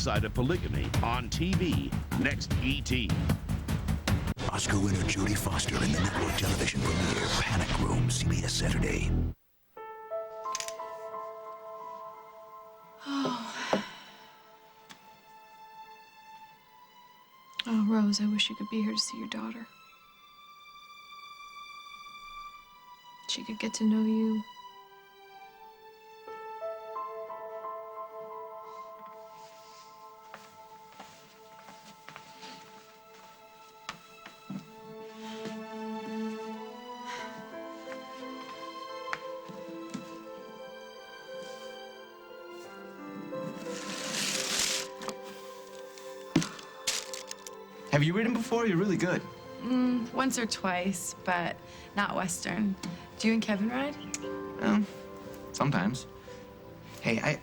side of polygamy on TV. Next, E.T. Oscar winner Jodie Foster in the network television premiere Panic Room, CBS Saturday. Oh, Rose, I wish you could be here to see your daughter. She could get to know you. Have you ridden before? You're really good. Once or twice, but not Western. Do you and Kevin ride? Sometimes. Hey,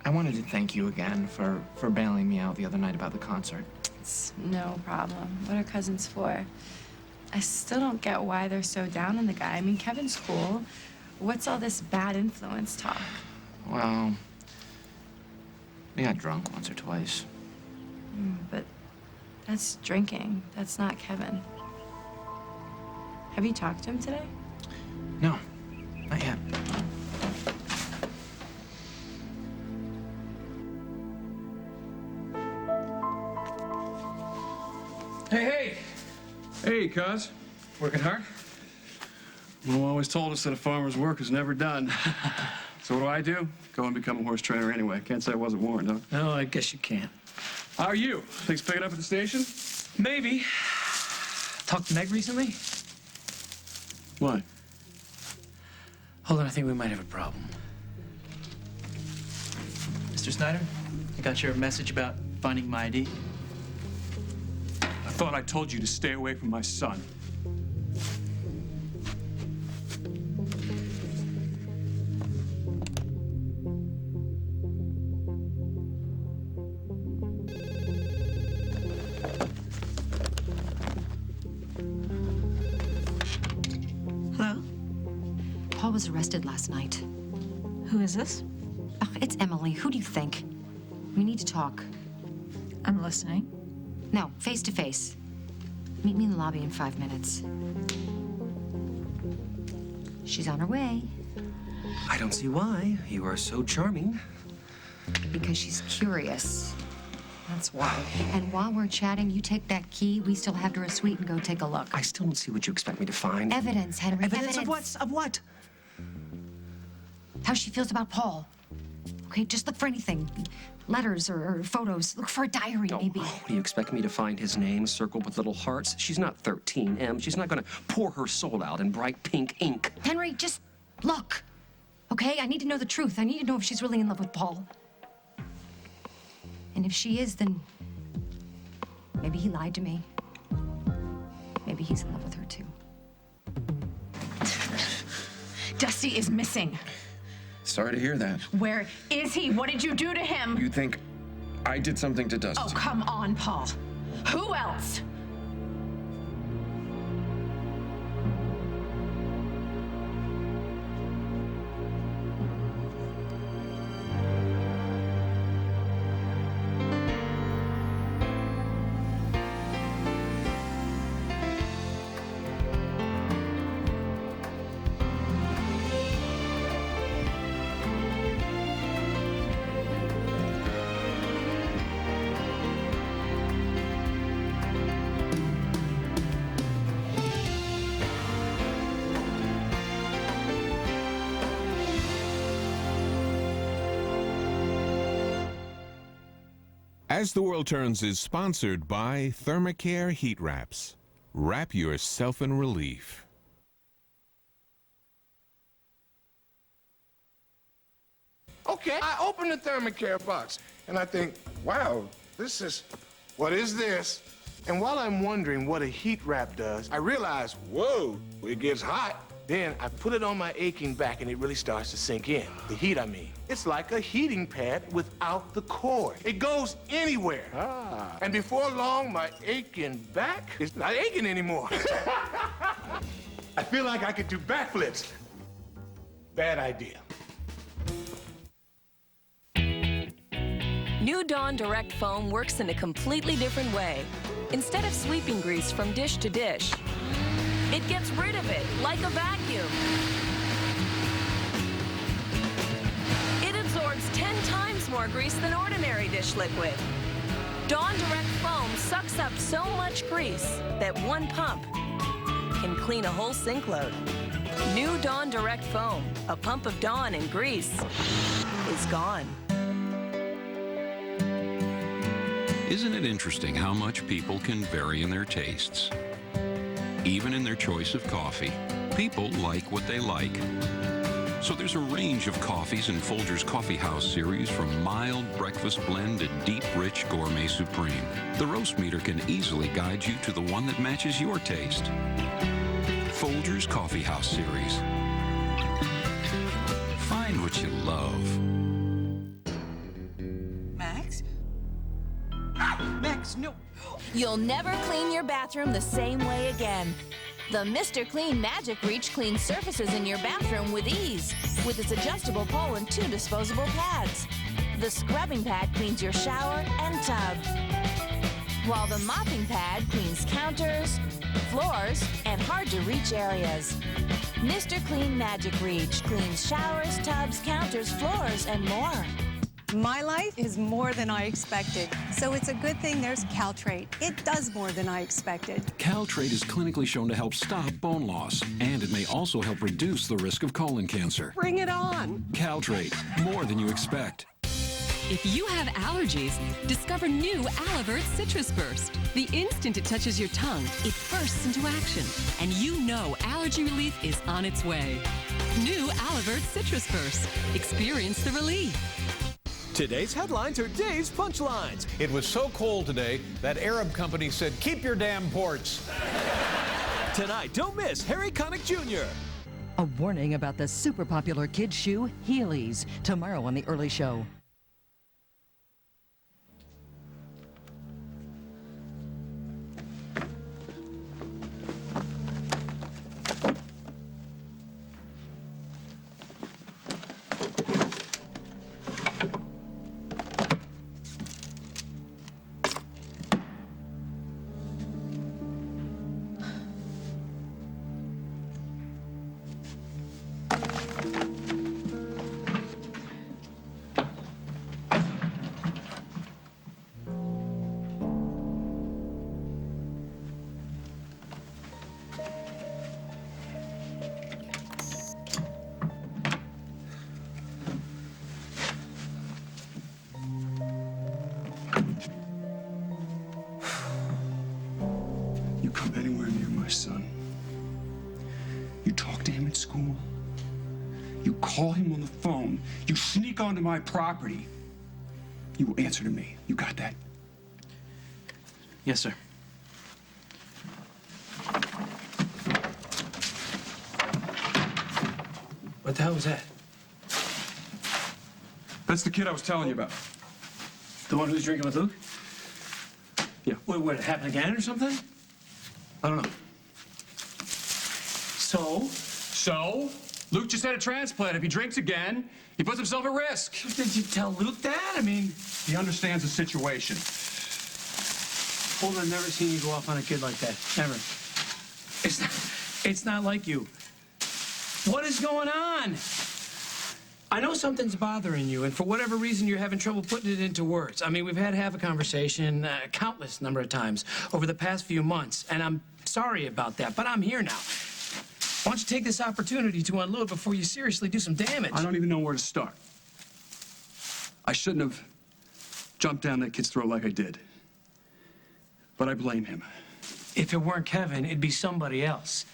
I wanted to thank you again for bailing me out the other night about the concert. It's no problem. What are cousins for? I still don't get why they're so down on the guy. I mean, Kevin's cool. What's all this bad influence talk? Well, we got drunk once or twice. But that's drinking. That's not Kevin. Have you talked to him today? No, not yet. Hey! Hey, cuz. Working hard? Mom always told us that a farmer's work is never done. So what do? Go and become a horse trainer anyway. Can't say I wasn't warned, huh? No, I guess you can't. How are you? Things picking up at the station? Maybe. Talked to Meg recently? What? Hold on, I think we might have a problem. Mr. Snyder, I got your message about finding my ID. I thought I told you to stay away from my son. Hello? Paul was arrested last night. Who is this? Oh, it's Emily. Who do you think? We need to talk. I'm listening. No, face to face. Meet me in the lobby in 5 minutes. She's on her way. I don't see why. You are so charming. Because she's curious. That's why. And while we're chatting, you take that key we still have to her suite and go take a look. I still don't see what you expect me to find. Evidence, Henry. Evidence of what? Of what? How she feels about Paul. Okay, just look for anything. Letters or photos. Look for a diary, maybe. Oh, do you expect me to find his name circled with little hearts? She's not 13, Em. She's not going to pour her soul out in bright pink ink. Henry, just look. Okay? I need to know the truth. I need to know if she's really in love with Paul. And if she is, then maybe he lied to me. Maybe he's in love with her, too. Dusty is missing. Sorry to hear that. Where is he? What did you do to him? You think I did something to Dusty? Oh, come on, Paul. Who else? As the World Turns is sponsored by Thermacare Heat Wraps. Wrap yourself in relief. Okay, I open the Thermacare box, and I think, wow, what is this? And while I'm wondering what a heat wrap does, I realize, whoa, it gets hot. Then I put it on my aching back, and it really starts to sink in. The heat, I mean. It's like a heating pad without the cord. It goes anywhere. And before long, my aching back is not aching anymore. I feel like I could do backflips. Bad idea. New Dawn Direct Foam works in a completely different way. Instead of sweeping grease from dish to dish, it gets rid of it like a vacuum. It absorbs 10 times more grease than ordinary dish liquid. Dawn Direct Foam sucks up so much grease that one pump can clean a whole sink load. New Dawn Direct Foam, a pump of Dawn and grease is gone. Isn't it interesting how much people can vary in their tastes? Even in their choice of coffee, people like what they like. So there's a range of coffees in Folgers Coffee House series from mild breakfast blend to deep, rich gourmet supreme. The roast meter can easily guide you to the one that matches your taste. Folgers Coffee House series. Find what you love. Max? Max, no. You'll never clean your bathroom the same way again. The Mr. Clean Magic Reach cleans surfaces in your bathroom with ease with its adjustable pole and 2 disposable pads. The scrubbing pad cleans your shower and tub, while the mopping pad cleans counters, floors, and hard-to-reach areas. Mr. Clean Magic Reach cleans showers, tubs, counters, floors, and more. My life is more than I expected, so it's a good thing there's Caltrate. It does more than I expected. Caltrate is clinically shown to help stop bone loss, and it may also help reduce the risk of colon cancer. Bring it on! Caltrate, more than you expect. If you have allergies, discover new AsTheWorld Citrus Burst. The instant it touches your tongue, it bursts into action, and you know allergy relief is on its way. New AsTheWorld Citrus Burst. Experience the relief. Today's headlines are Dave's punchlines. It was so cold today, that Arab company said, keep your damn ports. Tonight, don't miss Harry Connick Jr. A warning about the super popular kids shoe, Heelys, tomorrow on The Early Show. You come anywhere near my son. You talk to him at school. You call him on the phone. You sneak onto my property. You will answer to me. You got that? Yes, sir. What the hell was that? That's the kid I was telling you about. The one who's drinking with Luke? Yeah. What, it happened again or something? I don't know. So? So? Luke just had a transplant. If he drinks again, he puts himself at risk. Did you tell Luke that? I mean... He understands the situation. Hold on, I've never seen you go off on a kid like that. Never. It's not like you. What is going on? I know something's bothering you, and for whatever reason, you're having trouble putting it into words. I mean, we've had to have a conversation countless number of times over the past few months, and I'm sorry about that, but I'm here now. Why don't you take this opportunity to unload before you seriously do some damage? I don't even know where to start. I shouldn't have jumped down that kid's throat like I did. But I blame him. If it weren't Kevin, it'd be somebody else.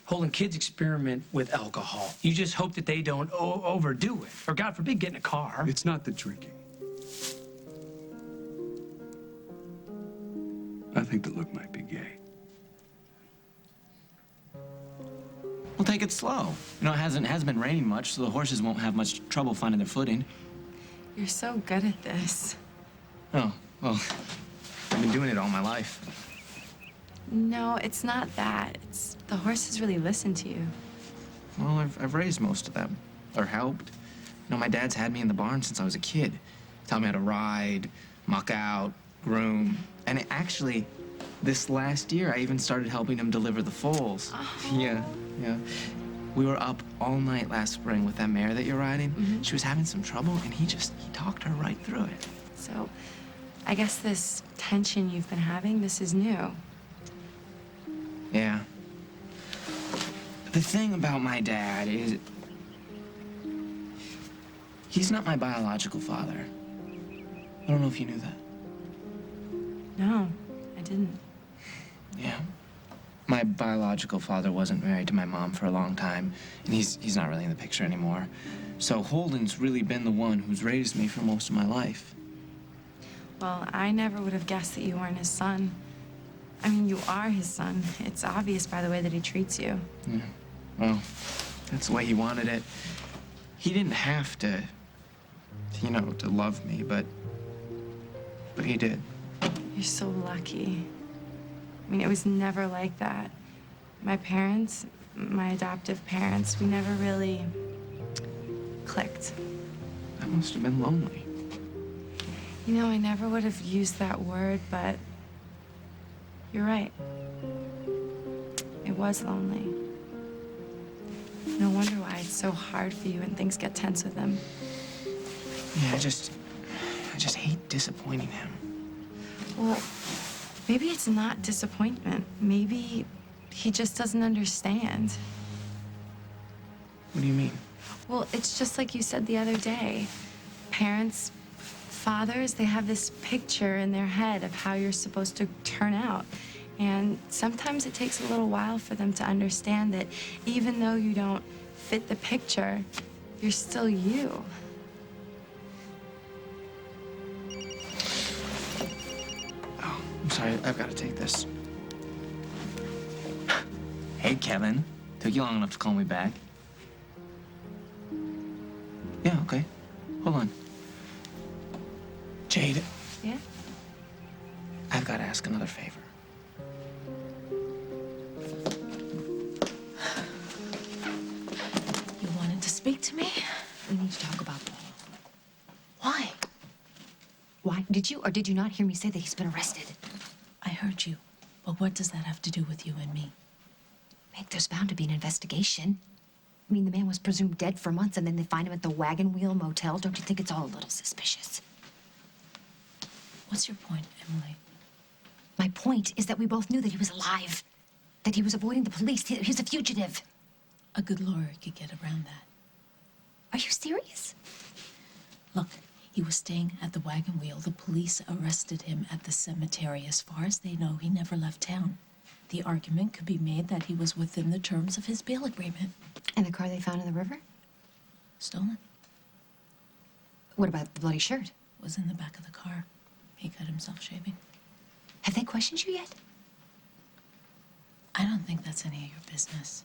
Holding kids experiment with alcohol. You just hope that they don't overdo it. Or, God forbid, get in a car. It's not the drinking. I think that Luke might be gay. We'll take it slow. You know, it hasn't been raining much, so the horses won't have much trouble finding their footing. You're so good at this. Oh, well, I've been doing it all my life. No, it's not that. It's the horses really listen to you. Well, I've raised most of them, or helped. You know, my dad's had me in the barn since I was a kid. tell me how to ride, muck out, groom. And actually, this last year, I even started helping him deliver the foals. Oh. Yeah. We were up all night last spring with that mare that you're riding. Mm-hmm. She was having some trouble, and he talked her right through it. So, I guess this tension you've been having, this is new. Yeah. The thing about my dad is, he's not my biological father. I don't know if you knew that. No, I didn't. Yeah. My biological father wasn't married to my mom for a long time, and he's not really in the picture anymore. So Holden's really been the one who's raised me for most of my life. Well, I never would have guessed that you weren't his son. I mean, you are his son. It's obvious by the way that he treats you. Yeah. Well, that's the way he wanted it. He didn't have to, to love me, but he did. You're so lucky. I mean, it was never like that. My parents, my adoptive parents, we never really clicked. That must have been lonely. You know, I never would have used that word, but you're right. It was lonely. No wonder why it's so hard for you when things get tense with him. Yeah, I just hate disappointing him. Well, maybe it's not disappointment. Maybe he just doesn't understand. What do you mean? Well, it's just like you said the other day. Parents, fathers, they have this picture in their head of how you're supposed to turn out. And sometimes it takes a little while for them to understand that even though you don't fit the picture, you're still you. Oh, I'm sorry, I've got to take this. Hey, Kevin. Took you long enough to call me back. Yeah, okay. Hold on. Jade. Yeah? I've got to ask another favor. You wanted to speak to me? We need to talk about Paul. Why? Why? Did you or did you not hear me say that he's been arrested? I heard you. But what does that have to do with you and me? Meg, there's bound to be an investigation. I mean, the man was presumed dead for months, and then they find him at the Wagon Wheel Motel. Don't you think it's all a little suspicious? What's your point, Emily? My point is that we both knew that he was alive, that he was avoiding the police. He's a fugitive. A good lawyer could get around that. Are you serious? Look, he was staying at the Wagon Wheel. The police arrested him at the cemetery. As far as they know, he never left town. The argument could be made that he was within the terms of his bail agreement. And the car they found in the river? Stolen. What about the bloody shirt? Was in the back of the car. He cut himself shaving. Have they questioned you yet? I don't think that's any of your business.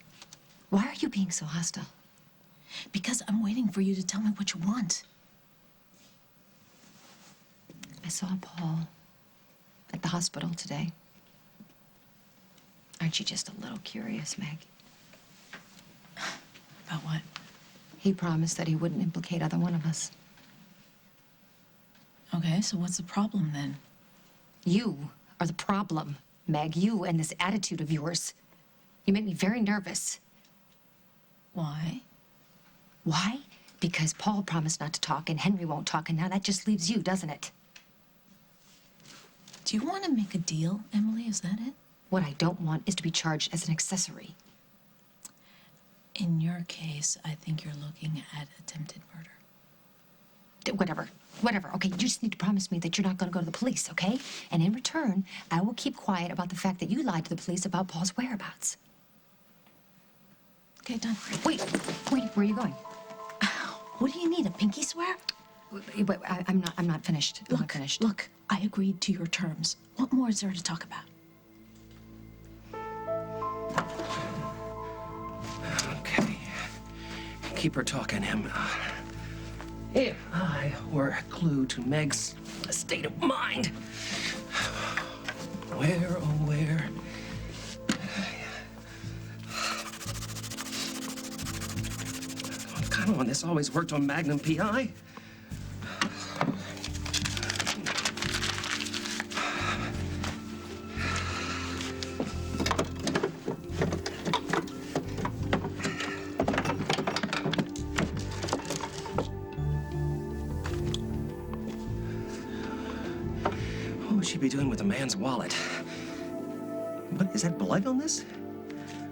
Why are you being so hostile? Because I'm waiting for you to tell me what you want. I saw Paul at the hospital today. Aren't you just a little curious, Meg? About what? He promised that he wouldn't implicate either one of us. Okay, so what's the problem then? You are the problem, Meg. You and this attitude of yours. You make me very nervous. Why? Why? Because Paul promised not to talk and Henry won't talk, and now that just leaves you, doesn't it? Do you want to make a deal, Emily? Is that it? What I don't want is to be charged as an accessory. In your case, I think you're looking at attempted murder. Whatever, okay? You just need to promise me that you're not going to go to the police, okay? And in return, I will keep quiet about the fact that you lied to the police about Paul's whereabouts. Okay, done. Wait, where are you going? What do you need, a pinky swear? Wait, I'm not finished. I'm not finished. Look, I agreed to your terms. What more is there to talk about? Okay. Keep her talking, Em. If I were a clue to Meg's state of mind, where, oh where? I kind of want this always worked on Magnum PI. would she be doing with a man's wallet? What, is that blood on this?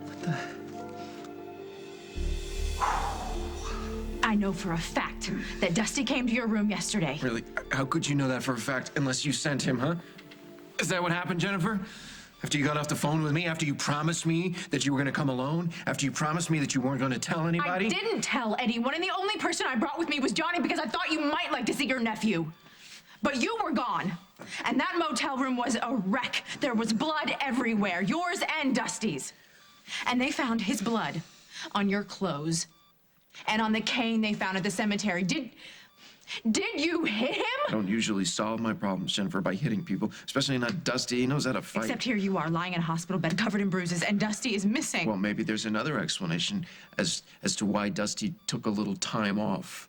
What the? I know for a fact that Dusty came to your room yesterday. Really? How could you know that for a fact unless you sent him, huh? Is that what happened, Jennifer? After you got off the phone with me, after you promised me that you were going to come alone, after you promised me that you weren't going to tell anybody? I didn't tell anyone, and the only person I brought with me was Johnny because I thought you might like to see your nephew. But you were gone, and that motel room was a wreck. There was blood everywhere, yours and Dusty's. And they found his blood on your clothes and on the cane they found at the cemetery. Did you hit him? I don't usually solve my problems, Jennifer, by hitting people, especially not Dusty. He knows how to fight. Except here you are, lying in a hospital bed covered in bruises, and Dusty is missing. Well, maybe there's another explanation as to why Dusty took a little time off.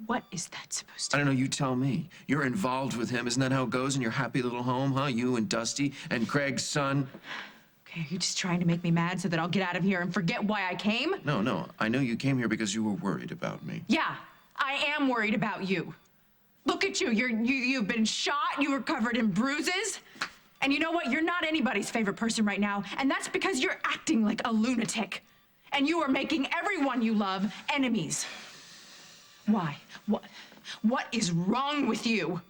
What is that supposed to I don't know, you tell me. You're involved with him. Isn't that how it goes in your happy little home, huh? You and Dusty and Craig's son. Okay, are you just trying to make me mad so that I'll get out of here and forget why I came? No. I know you came here because you were worried about me. Yeah, I am worried about you. Look at you. You've been shot. You were covered in bruises. And you know what? You're not anybody's favorite person right now. And that's because you're acting like a lunatic. And you are making everyone you love enemies. Why? What is wrong with you?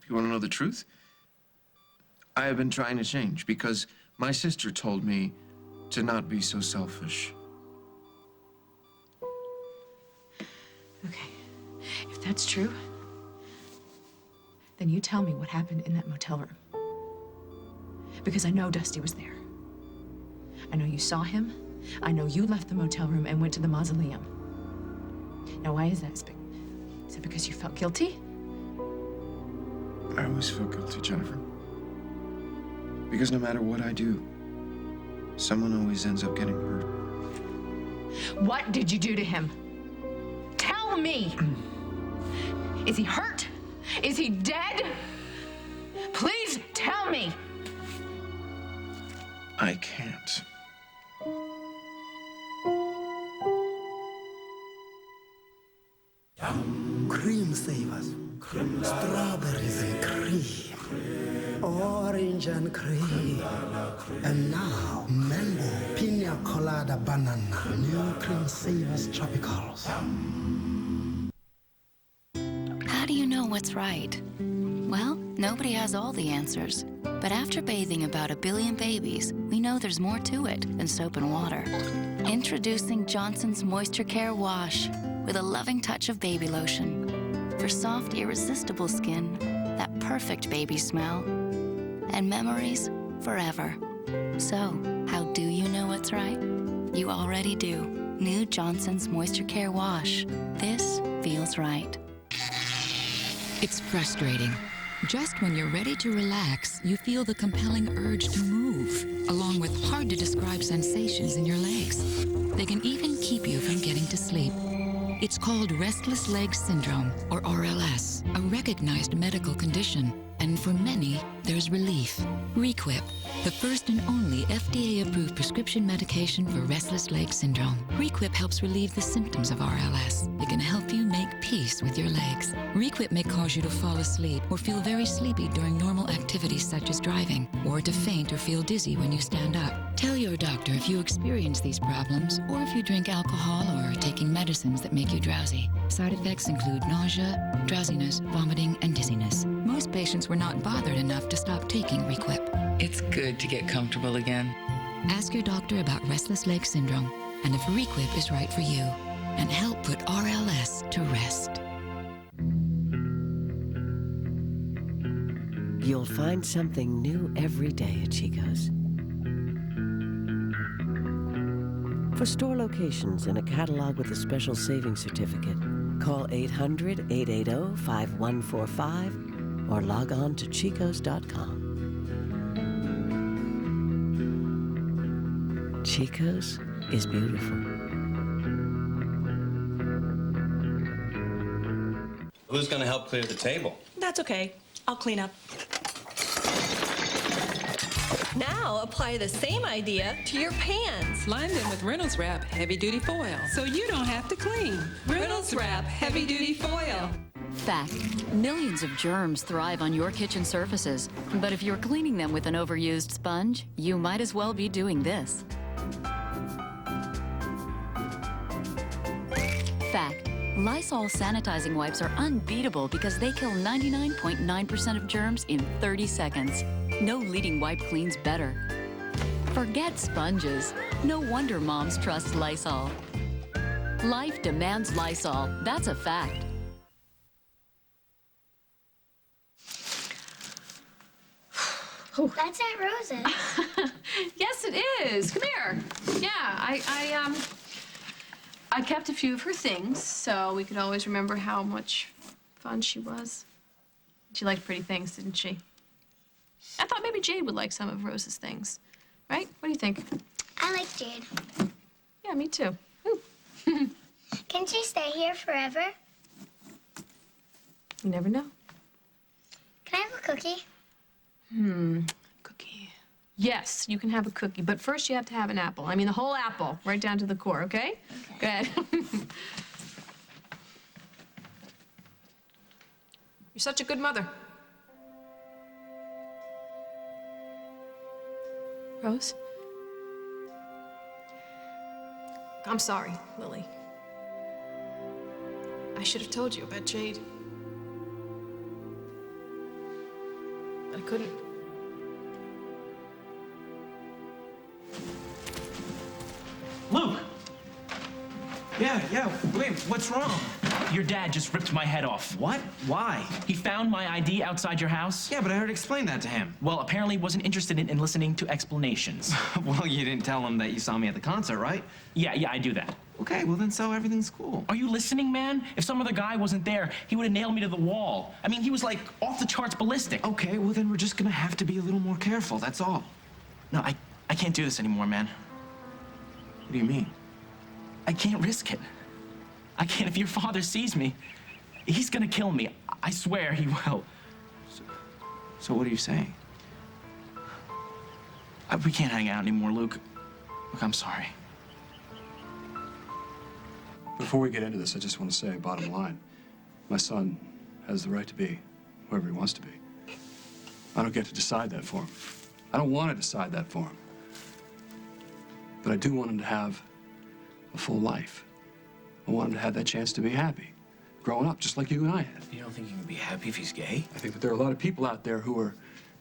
You want to know the truth? I have been trying to change because my sister told me to not be so selfish. Okay, if that's true, then you tell me what happened in that motel room. Because I know Dusty was there. I know you saw him. I know you left the motel room and went to the mausoleum. Now, why is that? Is it because you felt guilty? I always feel guilty, Jennifer. Because no matter what I do, someone always ends up getting hurt. What did you do to him? Tell me! Is he hurt? Is he dead? Please tell me! I can't. Cream savers, strawberries and cream, orange and cream, and now mango, pina colada, banana, new cream savers tropicals. How do you know what's right? Well, nobody has all the answers. But after bathing about 1 billion babies, we know there's more to it than soap and water. Introducing Johnson's Moisture Care Wash with a loving touch of baby lotion. For soft, irresistible skin, that perfect baby smell, and memories forever. So, how do you know what's right? You already do. New Johnson's Moisture Care Wash. This feels right. It's frustrating. Just when you're ready to relax, you feel the compelling urge to move, along with hard-to-describe sensations in your legs. They can even keep you from getting to sleep. It's called restless leg syndrome, or RLS, a recognized medical condition. And for many, there's relief. Requip, the first and only FDA-approved prescription medication for restless leg syndrome. Requip helps relieve the symptoms of RLS. It can help you make peace with your legs. Requip may cause you to fall asleep or feel very sleepy during normal activities such as driving, or to faint or feel dizzy when you stand up. Tell your doctor if you experience these problems, or if you drink alcohol or are taking medicines that make you drowsy. Side effects include nausea, drowsiness, vomiting, and dizziness. Most patients were not bothered enough to stop taking Requip. It's good to get comfortable again. Ask your doctor about restless leg syndrome and if Requip is right for you, and help put RLS to rest. You'll find something new every day at Chico's. For store locations and a catalog with a special savings certificate, call 800-880-5145 or log on to chicos.com. Chico's is beautiful. Who's going to help clear the table? That's okay. I'll clean up. Now apply the same idea to your pans. Line them with Reynolds Wrap Heavy Duty Foil so you don't have to clean. Reynolds Wrap Heavy Duty Foil. Fact. Millions of germs thrive on your kitchen surfaces. But if you're cleaning them with an overused sponge, you might as well be doing this. Fact. Lysol sanitizing wipes are unbeatable because they kill 99.9% of germs in 30 seconds. No leading wipe cleans better. Forget sponges. No wonder moms trust Lysol. Life demands Lysol. That's a fact. That's Aunt Rose's. Yes, it is. Come here. Yeah, I kept a few of her things, so we could always remember how much fun she was. She liked pretty things, didn't she? I thought maybe Jade would like some of Rose's things. Right? What do you think? I like Jade. Yeah, me too. Can she stay here forever? You never know. Can I have a cookie? Cookie. Yes, you can have a cookie, but first you have to have an apple. I mean, the whole apple, right down to the core, okay? Go ahead. You're such a good mother. Rose? I'm sorry, Lily. I should have told you about Jade. I couldn't. Luke! Yeah, wait, what's wrong? Your dad just ripped my head off. What? Why? He found my ID outside your house. Yeah, but I already explained that to him. Well, apparently he wasn't interested in listening to explanations. Well, you didn't tell him that you saw me at the concert, right? Yeah, I do that. Okay, well then so everything's cool. Are you listening, man? If some other guy wasn't there, he would have nailed me to the wall. I mean, he was like off the charts ballistic. Okay, well then we're just gonna have to be a little more careful, that's all. No, I can't do this anymore, man. What do you mean? I can't risk it. I can't. If your father sees me, he's gonna kill me. I swear he will. So what are you saying? We can't hang out anymore, Luke. Look, I'm sorry. Before we get into this, I just want to say, bottom line, my son has the right to be whoever he wants to be. I don't get to decide that for him. I don't want to decide that for him. But I do want him to have a full life. I want him to have that chance to be happy, growing up just like you and I had. You don't think he can be happy if he's gay? I think that there are a lot of people out there who are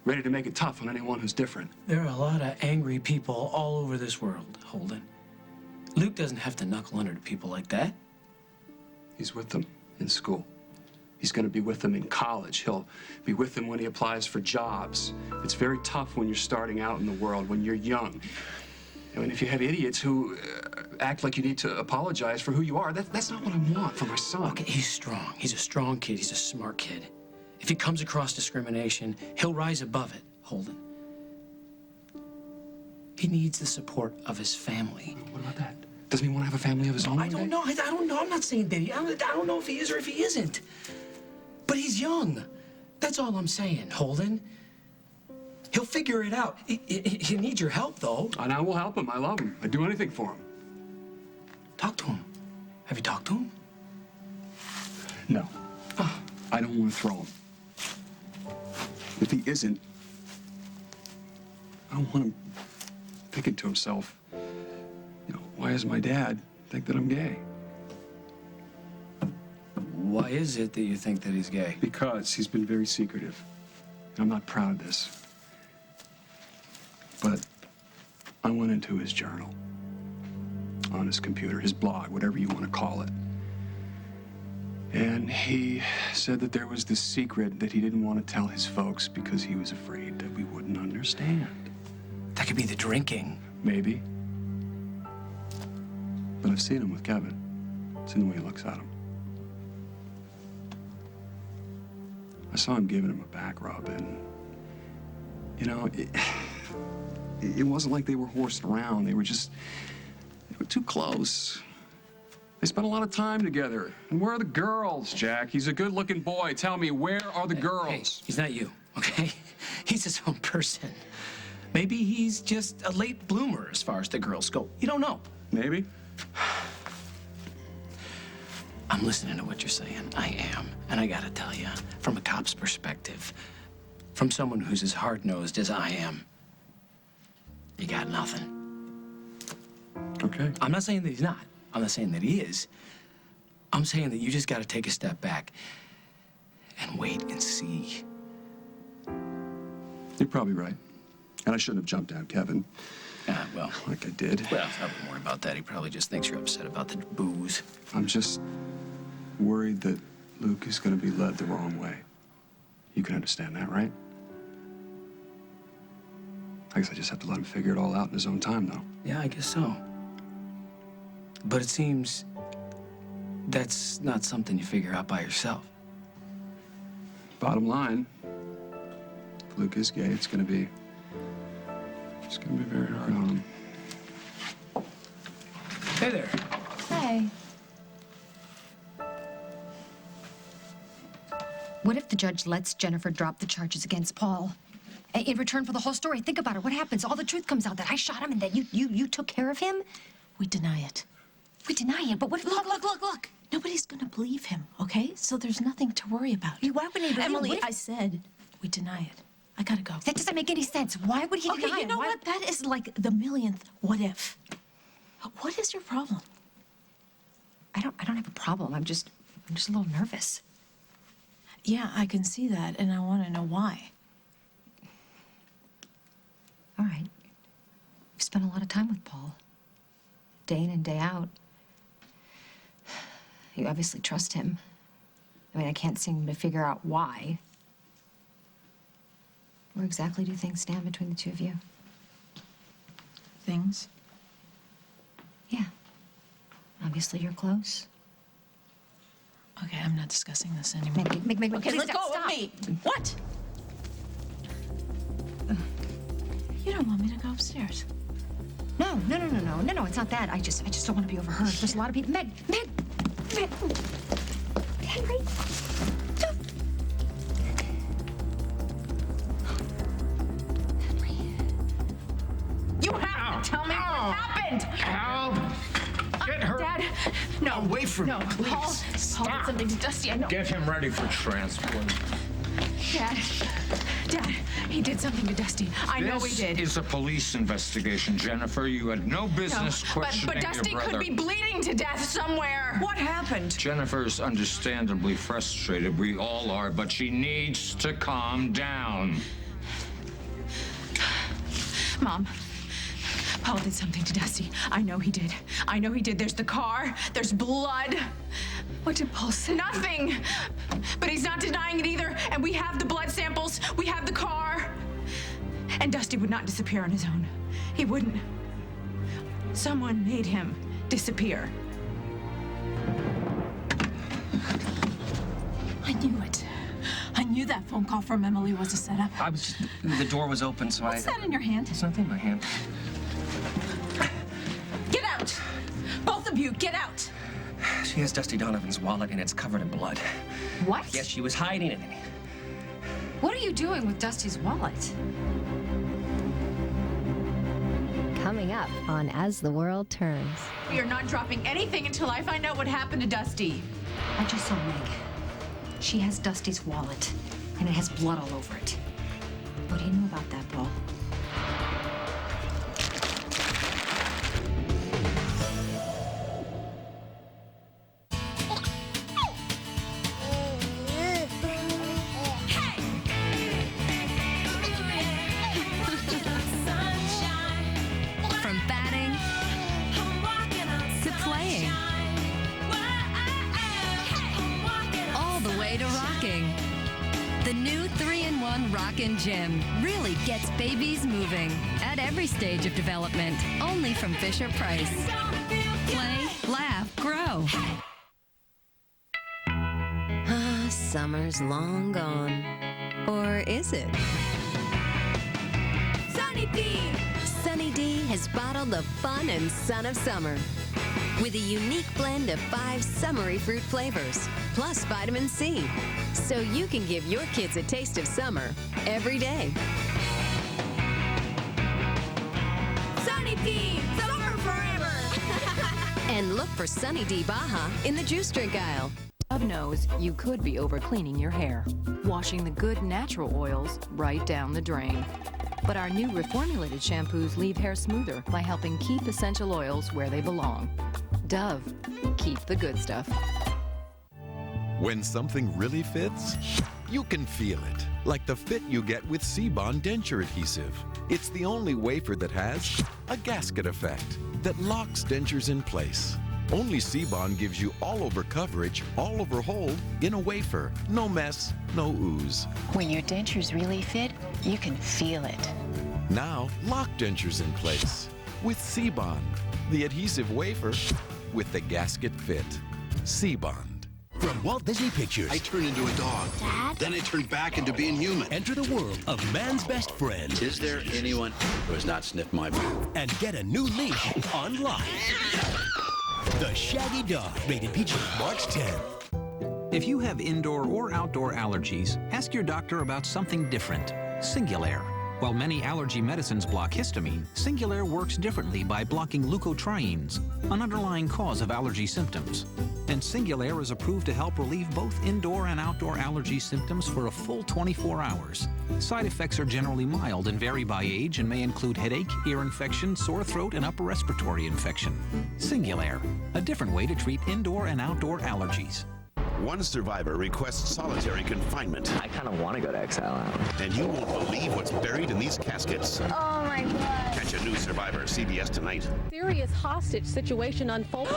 ready to make it tough on anyone who's different. There are a lot of angry people all over this world, Holden. Luke doesn't have to knuckle under to people like that. He's with them in school. He's going to be with them in college. He'll be with them when he applies for jobs. It's very tough when you're starting out in the world, when you're young. I mean, if you have idiots who act like you need to apologize for who you are, that's not what I want for my son. Okay, he's strong. He's a strong kid. He's a smart kid. If he comes across discrimination, he'll rise above it, Holden. He needs the support of his family. What about that? Doesn't he want to have a family of his own? I don't know. I don't know. I'm not saying that I don't know if he is or if he isn't. But he's young. That's all I'm saying, Holden. He'll figure it out. He needs your help, though. And I will help him. I love him. I'd do anything for him. Talk to him. Have you talked to him? No. I don't want to throw him. If he isn't, I don't want him thinking to himself, you know, why does my dad think that I'm gay? Why is it that you think that he's gay? Because he's been very secretive. And I'm not proud of this. But I went into his journal, on his computer, his blog, whatever you want to call it. And he said that there was this secret that he didn't want to tell his folks because he was afraid that we wouldn't understand. That could be the drinking. Maybe. But I've seen him with Kevin. It's in the way he looks at him. I saw him giving him a back rub, and, you know, it wasn't like they were horsing around. They were too close. They spent a lot of time together. And where are the girls, Jack? He's a good-looking boy. Tell me, where are the girls? Hey, he's not you, okay? He's his own person. Maybe he's just a late bloomer as far as the girls go. You don't know. Maybe. I'm listening to what you're saying. I am. And I gotta tell you, from a cop's perspective, from someone who's as hard-nosed as I am, you got nothing. Okay. I'm not saying that he's not. I'm not saying that he is. I'm saying that you just gotta take a step back and wait and see. You're probably right. And I shouldn't have jumped out, Kevin. Well. Like I did. Well, I wouldn't worry about that. He probably just thinks you're upset about the booze. I'm just worried that Luke is going to be led the wrong way. You can understand that, right? I guess I just have to let him figure it all out in his own time, though. Yeah, I guess so. But it seems that's not something you figure out by yourself. Bottom line, if Luke is gay, it's going to be very hard on him. Hey there. Hey. What if the judge lets Jennifer drop the charges against Paul? In return for the whole story, think about it. What happens? All the truth comes out that I shot him and that you took care of him? We deny it. We deny it, but what? Look. Nobody's gonna believe him, okay? So there's nothing to worry about. Why would he believe Emily, him? I said we deny it. I gotta go. That doesn't make any sense. Why would he deny it? Okay, you know what? That is like the millionth what if. What is your problem? I don't have a problem. I'm just a little nervous. Yeah, I can see that, and I want to know why. All right. You've spent a lot of time with Paul. Day in and day out. You obviously trust him. I mean, I can't seem to figure out why. Where exactly do things stand between the two of you? Things? Yeah. Obviously, you're close. Okay, I'm not discussing this anymore. Meg, okay, please let go stop. of me. What? You don't want me to go upstairs. No, it's not that. I just don't want to be overheard. There's a lot of people. Meg! Henry! You have to tell me what happened! Al! Get her! Dad, no. Away from no, me, please. Paul Stop. did something to Dusty, I know. Get him ready for transport. Dad, he did something to Dusty. I know he did. This is a police investigation, Jennifer. You had no business questioning but Dusty your brother. could be bleeding to death somewhere. What happened? Jennifer's understandably frustrated. We all are, but she needs to calm down. Mom, Paul did something to Dusty. I know he did. There's the car. There's blood. What did Paul say? Nothing. But he's not denying it either. And we have the blood samples. We have the car. And Dusty would not disappear on his own. He wouldn't. Someone made him disappear. I knew it. I knew that phone call from Emily was a setup. The door was open, so What's that in your hand? There's nothing in my hand. Get out! Both of you, get out! She has Dusty Donovan's wallet, and it's covered in blood. What? Yes, she was hiding it. What are you doing with Dusty's wallet? Coming up on As the World Turns. We are not dropping anything until I find out what happened to Dusty. I just saw Meg. She has Dusty's wallet, and it has blood all over it. What do you know about that, Paul? From batting to playing, all the way to rocking. The new 3-in-1 Rockin' Gym really gets babies moving at every stage of development. Only from Fisher-Price. Play, laugh, grow. Ah, summer's long gone. Or is it? Sunny D! Sunny D has bottled the fun and sun of summer with a unique blend of 5 summery fruit flavors, plus vitamin C, so you can give your kids a taste of summer every day. Sunny D! Summer forever! And look for Sunny D Baja in the juice drink aisle. Dove knows you could be overcleaning your hair, washing the good natural oils right down the drain. But our new reformulated shampoos leave hair smoother by helping keep essential oils where they belong. Dove, keep the good stuff. When something really fits, you can feel it, like the fit you get with C-Bond denture adhesive. It's the only wafer that has a gasket effect that locks dentures in place. Only C-Bond gives you all-over coverage, all-over hold in a wafer. No mess, no ooze. When your dentures really fit, you can feel it. Now, lock dentures in place with C-Bond, the adhesive wafer with the gasket fit. C-Bond. From Walt Disney Pictures. I turned into a dog. Dad? Then I turned back into being human. Enter the world of man's best friend. Is there anyone who has not sniffed my boot? And get a new leash on life. The Shaggy Dog, rated PG, March 10th. If you have indoor or outdoor allergies, ask your doctor about something different. Singulair. While many allergy medicines block histamine, Singulair works differently by blocking leukotrienes, an underlying cause of allergy symptoms. And Singulair is approved to help relieve both indoor and outdoor allergy symptoms for a full 24 hours. Side effects are generally mild and vary by age and may include headache, ear infection, sore throat, and upper respiratory infection. Singulair, a different way to treat indoor and outdoor allergies. One survivor requests solitary confinement. I kind of want to go to Exile Island. And you won't believe what's buried in these caskets. Oh my God. Catch a new survivor, CBS tonight. Serious hostage situation unfolds.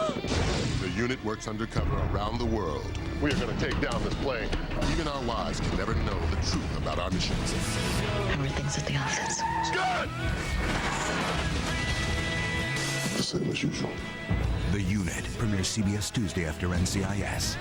The unit works undercover around the world. We are going to take down this plane. Even our wives can never know the truth about our missions. How are things at the office? Good! The same as usual. The Unit premieres CBS Tuesday after NCIS.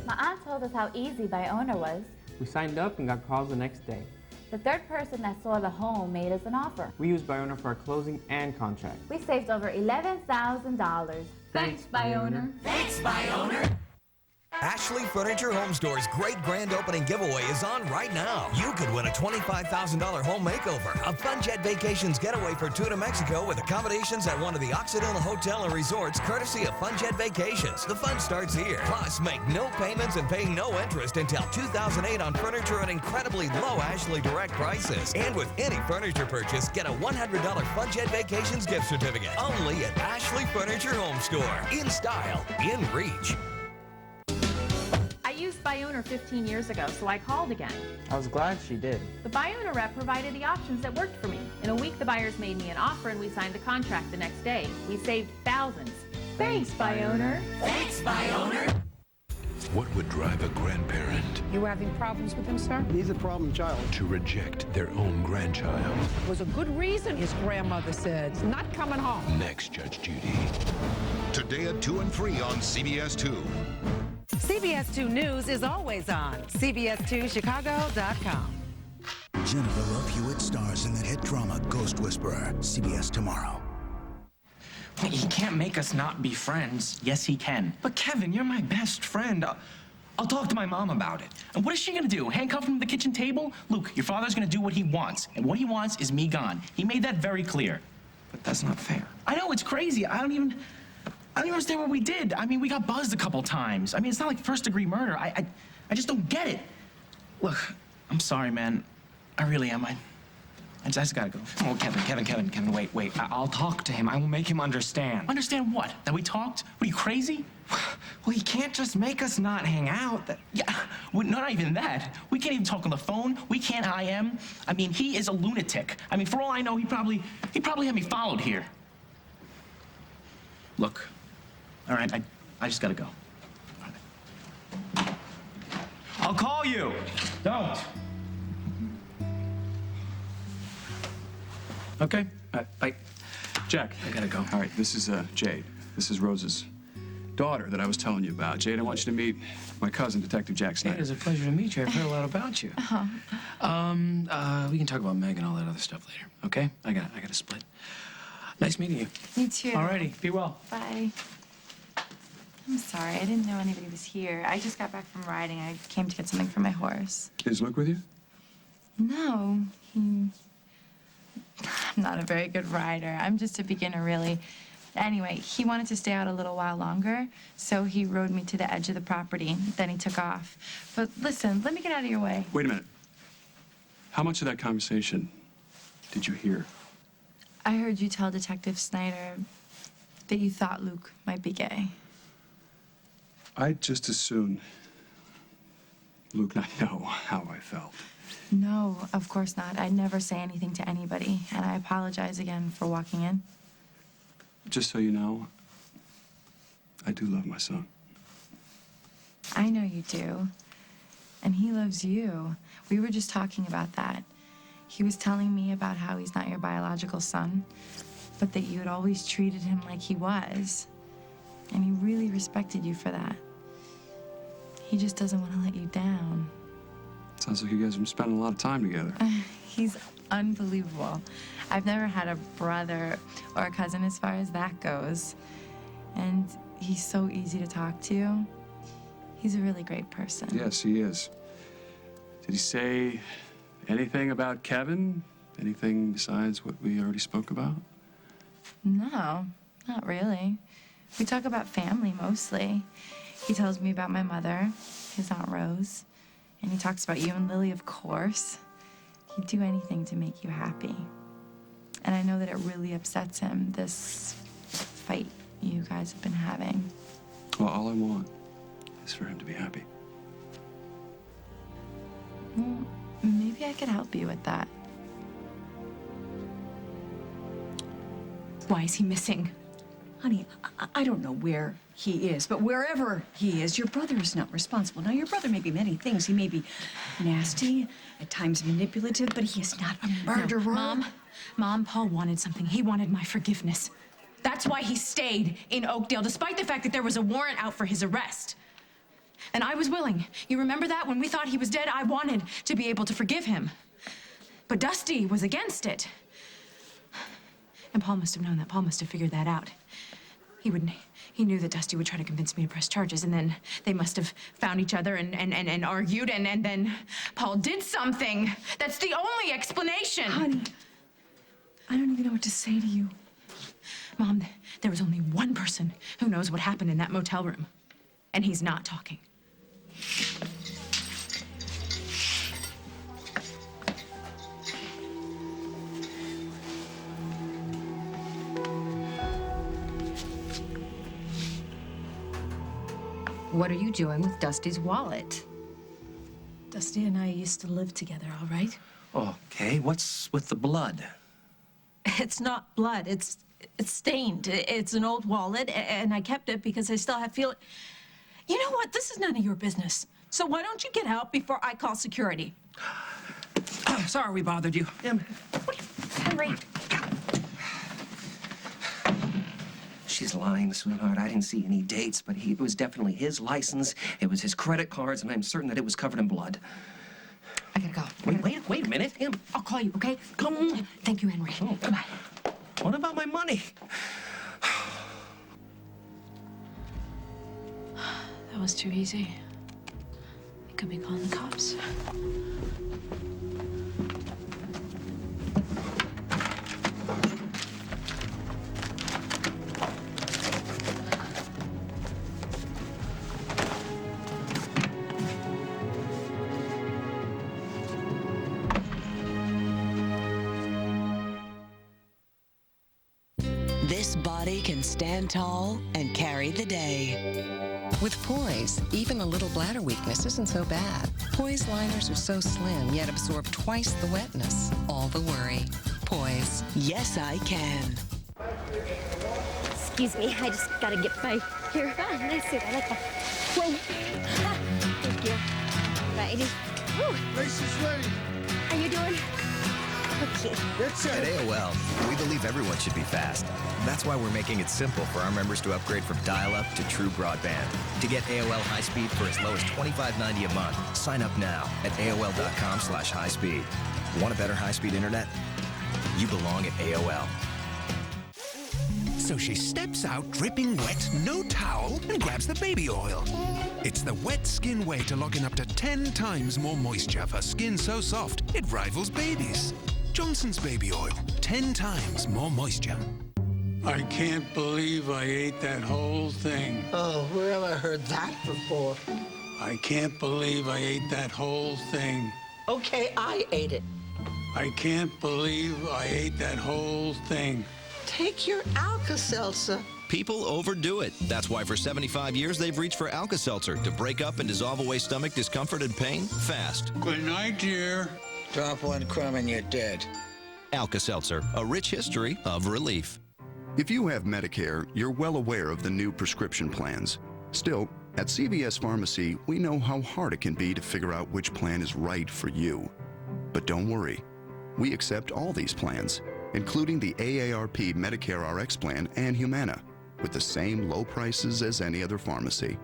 My aunt told us how easy buy owner was. We signed up and got calls the next day. The third person that saw the home made us an offer. We used buy owner for our closing and contract. We saved over $11,000. Thanks, buy owner. Thanks, buy owner. Ashley Furniture Home Store's great grand opening giveaway is on right now. You could win a $25,000 home makeover, a Fun Jet Vacations getaway for 2 to Mexico with accommodations at one of the Occidental Hotel and Resorts, courtesy of Fun Jet Vacations. The fun starts here. Plus, make no payments and pay no interest until 2008 on furniture at incredibly low Ashley Direct prices. And with any furniture purchase, get a $100 Fun Jet Vacations gift certificate. Only at Ashley Furniture Home Store. In style, in reach. I used buy owner 15 years ago, so I called again. I was glad she did. The buy owner rep provided the options that worked for me. In a week, the buyers made me an offer and we signed the contract the next day. We saved thousands. Thanks, buy owner. Thanks, buy owner. What would drive a grandparent You having problems with him, sir? He's a problem child. to reject their own grandchild? Was a good reason, his grandmother said. He's not coming home. Next, Judge Judy. Today at 2 and 3 on CBS 2. CBS 2 News is always on. CBS2Chicago.com. Jennifer Love Hewitt stars in the hit drama Ghost Whisperer. CBS tomorrow. He can't make us not be friends. Yes, he can. But Kevin, you're my best friend. I'll talk to my mom about it. And what is she gonna do? Handcuff him to the kitchen table? Luke, your father's gonna do what he wants. And what he wants is me gone. He made that very clear. But that's not fair. I know, it's crazy. I don't even understand what we did. I mean, we got buzzed a couple times. I mean, it's not like first-degree murder. I just don't get it. Look, I'm sorry, man. I really am. I just gotta go. Oh, Kevin, wait. I'll talk to him. I will make him understand. Understand what? That we talked? What, are you crazy? Well, he can't just make us not hang out. Yeah, well, not even that. We can't even talk on the phone. We can't IM. I mean, he is a lunatic. I mean, for all I know, he probably had me followed here. Look, all right, I just gotta go. All right. I'll call you. Don't. Okay. Bye. Jack. I gotta go. All right, this is Jade. This is Rose's daughter that I was telling you about. Jade, I want you to meet my cousin, Detective Jack Snyder. It is a pleasure to meet you. I've heard a lot about you. We can talk about Meg and all that other stuff later, okay? I gotta split. Nice meeting you. You too. Alrighty, be well. Bye. I'm sorry. I didn't know anybody was here. I just got back from riding. I came to get something for my horse. Is Luke with you? No, I'm not a very good rider. I'm just a beginner, really. Anyway, he wanted to stay out a little while longer, so he rode me to the edge of the property. Then he took off. But listen, let me get out of your way. Wait a minute. How much of that conversation did you hear? I heard you tell Detective Snyder that you thought Luke might be gay. I'd just as soon Luke not know how I felt. No, of course not. I'd never say anything to anybody, and I apologize again for walking in. Just so you know, I do love my son. I know you do. And he loves you. We were just talking about that. He was telling me about how he's not your biological son, but that you had always treated him like he was. And he really respected you for that. He just doesn't want to let you down. Sounds like you guys have been spending a lot of time together. He's unbelievable. I've never had a brother or a cousin as far as that goes. And he's so easy to talk to. He's a really great person. Yes, he is. Did he say anything about Kevin? Anything besides what we already spoke about? No, not really. We talk about family mostly. He tells me about my mother, his Aunt Rose, and he talks about you and Lily, of course. He'd do anything to make you happy. And I know that it really upsets him, this fight you guys have been having. Well, all I want is for him to be happy. Well, maybe I could help you with that. Why is he missing? Honey, I don't know where he is, but wherever he is, your brother is not responsible. Now, your brother may be many things. He may be nasty, at times manipulative, but he is not a murderer. No, Mom, Paul wanted something. He wanted my forgiveness. That's why he stayed in Oakdale, despite the fact that there was a warrant out for his arrest. And I was willing. You remember that? When we thought he was dead, I wanted to be able to forgive him. But Dusty was against it. And Paul must have known that. Paul must have figured that out. He knew that Dusty would try to convince me to press charges, and then they must have found each other and argued, and then Paul did something. That's the only explanation. Honey, I don't even know what to say to you. Mom, there was only one person who knows what happened in that motel room, and he's not talking. What are you doing with Dusty's wallet? Dusty and I used to live together, all right? Okay, what's with the blood? It's not blood. It's stained. It's an old wallet, and I kept it because I still have feeling. You know what? This is none of your business. So why don't you get out before I call security? Sorry we bothered you. Henry. She's lying, sweetheart. I didn't see any dates, but it was definitely his license. It was his credit cards, and I'm certain that it was covered in blood. I gotta go. Wait a minute. I'll call you, okay? Come. Thank you, Henry. Oh. Goodbye. What about my money? That was too easy. I could be calling the cops. This body can stand tall and carry the day. With Poise, even a little bladder weakness isn't so bad. Poise liners are so slim, yet absorb twice the wetness. All the worry. Poise. Yes, I can. Excuse me, I just gotta get by here. Oh, nice suit. I like that. Whoa. Ah, thank you. Righty. Woo. Race is ready. How you doing? Okay. At AOL, we believe everyone should be fast. That's why we're making it simple for our members to upgrade from dial-up to true broadband. To get AOL high speed for as low as $25.90 a month, sign up now at AOL.com/highspeed. Want a better high-speed internet? You belong at AOL. So she steps out dripping wet, no towel, and grabs the baby oil. It's the wet skin way to lock in up to 10 times more moisture for skin so soft it rivals babies. Johnson's Baby Oil, 10 times more moisture. I can't believe I ate that whole thing. Oh, where have I heard that before? I can't believe I ate that whole thing. Okay, I ate it. I can't believe I ate that whole thing. Take your Alka-Seltzer. People overdo it. That's why for 75 years they've reached for Alka-Seltzer to break up and dissolve away stomach discomfort and pain fast. Good night, dear. Drop one crumb and you're dead. Alka-Seltzer, a rich history of relief. If you have Medicare, you're well aware of the new prescription plans. Still, at CVS Pharmacy, we know how hard it can be to figure out which plan is right for you. But don't worry. We accept all these plans, including the AARP Medicare RX plan and Humana, with the same low prices as any other pharmacy.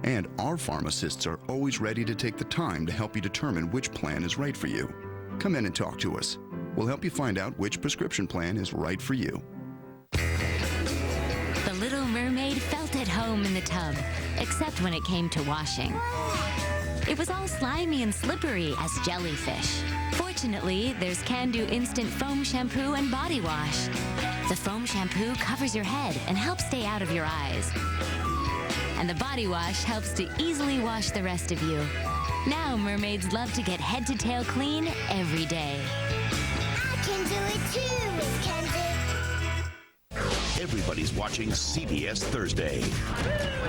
And our pharmacists are always ready to take the time to help you determine which plan is right for you. Come in and talk to us. We'll help you find out which prescription plan is right for you. The Little Mermaid felt at home in the tub, except when it came to washing. It was all slimy and slippery as jellyfish. Fortunately, there's Can-Do Instant Foam Shampoo and Body Wash. The foam shampoo covers your head and helps stay out of your eyes. And the body wash helps to easily wash the rest of you. Now mermaids love to get head to tail clean every day. I can do it too, Miss Kenzie. Everybody's watching CBS Thursday.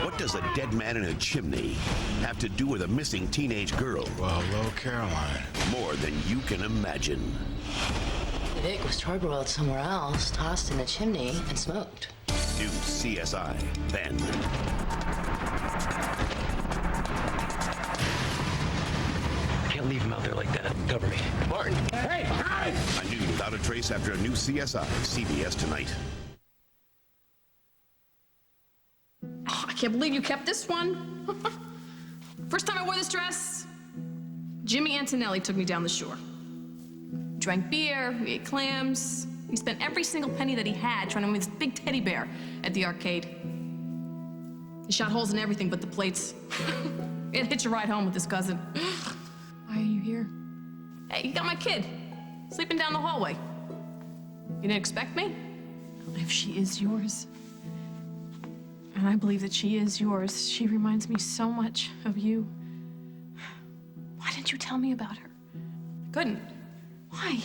What does a dead man in a chimney have to do with a missing teenage girl? Well, hello, Caroline. More than you can imagine. Vic was charbroiled somewhere else, tossed in the chimney, and smoked. New CSI, then. Can't leave him out there like that. Cover me. Martin. Hey! A new Without a Trace after a new CSI, CBS tonight. Oh, I can't believe you kept this one. First time I wore this dress, Jimmy Antonelli took me down the shore. We drank beer, we ate clams. He spent every single penny that he had trying to win this big teddy bear at the arcade. He shot holes in everything but the plates. He had to hitch a ride home with his cousin. Why are you here? Hey, you got my kid, sleeping down the hallway. You didn't expect me? If she is yours, and I believe that she is yours, she reminds me so much of you. Why didn't you tell me about her? I couldn't. Why?